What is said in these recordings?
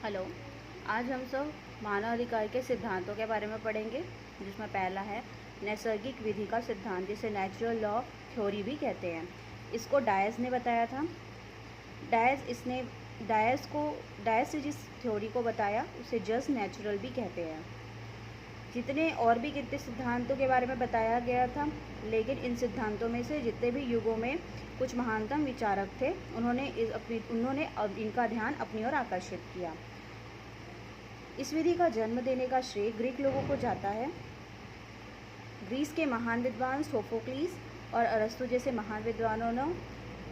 Hello. आज हम सब मानव अधिकार के सिद्धांतों के बारे में पढ़ेंगे, जिसमें पहला है नैसर्गिक विधि का सिद्धांत, जिसे नेचुरल लॉ थ्योरी भी कहते हैं। इसको डायस ने बताया था। डायस से जिस थ्योरी को बताया उसे जस्ट नेचुरल भी कहते हैं। जितने और भी कितने सिद्धांतों के बारे में बताया गया था, लेकिन इन सिद्धांतों में से जितने भी युगों में कुछ महानतम विचारक थे, उन्होंने अब इनका ध्यान अपनी ओर आकर्षित किया। इस विधि का जन्म देने का श्रेय ग्रीक लोगों को जाता है। ग्रीस के महान विद्वान सोफोक्लीस और अरस्तु जैसे महान विद्वानों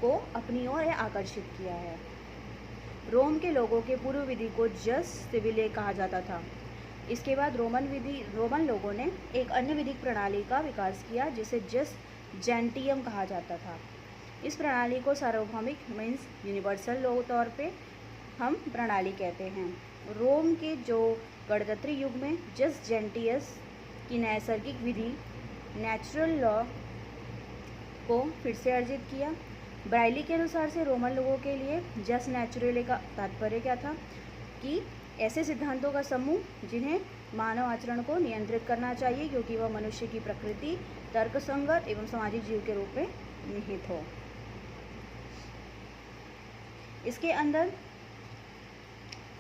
को अपनी ओर आकर्षित किया है। रोम के लोगों के पूर्व विधि को जस सिविले कहा जाता था। इसके बाद रोमन लोगों ने एक अन्य विधिक प्रणाली का विकास किया, जिसे जस जेंटियम कहा जाता था। इस प्रणाली को सार्वभौमिक मीन्स यूनिवर्सल तौर पे हम प्रणाली कहते हैं। रोम के जो गणतंत्री युग में जस जेंटियस की नैसर्गिक विधि नेचुरल लॉ को फिर से अर्जित किया। ब्राइली के अनुसार से रोमन लोगों के लिए जस नेचुरल का तात्पर्य क्या था कि ऐसे सिद्धांतों का समूह जिन्हें मानव आचरण को नियंत्रित करना चाहिए, क्योंकि वह मनुष्य की प्रकृति, तर्कसंगत एवं सामाजिक जीव के रूप में निहित हो। इसके अंदर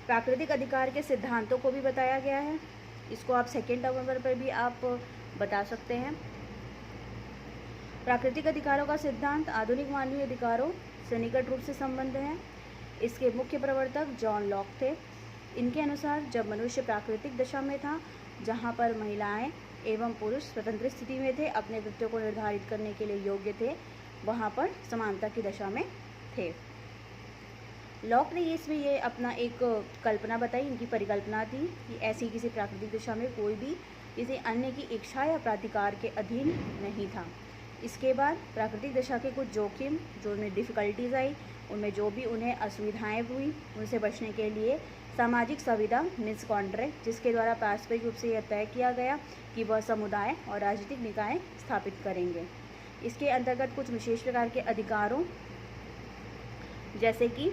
प्राकृतिक अधिकार के सिद्धांतों को भी बताया गया है। इसको आप सेकेंड नंबर पर भी आप बता सकते हैं। प्राकृतिक अधिकारों का सिद्धांत आधुनिक मानवीय अधिकारों से निकट रूप से संबंध है। इसके मुख्य प्रवर्तक जॉन लॉक थे। इनके अनुसार जब मनुष्य प्राकृतिक दशा में था, जहाँ पर महिलाएं एवं पुरुष स्वतंत्र स्थिति में थे, अपने कृत्यों को निर्धारित करने के लिए योग्य थे, वहाँ पर समानता की दशा में थे। लॉक ने इसमें ये अपना एक कल्पना बताई, इनकी परिकल्पना थी कि ऐसी किसी प्राकृतिक दशा में कोई भी किसी अन्य की इच्छा या प्राधिकार के अधीन नहीं था। इसके बाद प्राकृतिक दशा के कुछ जोखिम, जो उनमें डिफ़िकल्टीज आई, उनमें जो भी उन्हें असुविधाएं हुई, उनसे बचने के लिए सामाजिक संविदा मीन्स कॉन्ट्रैक्ट, जिसके द्वारा पारस्परिक रूप से यह तय किया गया कि वह समुदाय और राजनीतिक निकाय स्थापित करेंगे। इसके अंतर्गत कुछ विशेष प्रकार के अधिकारों, जैसे कि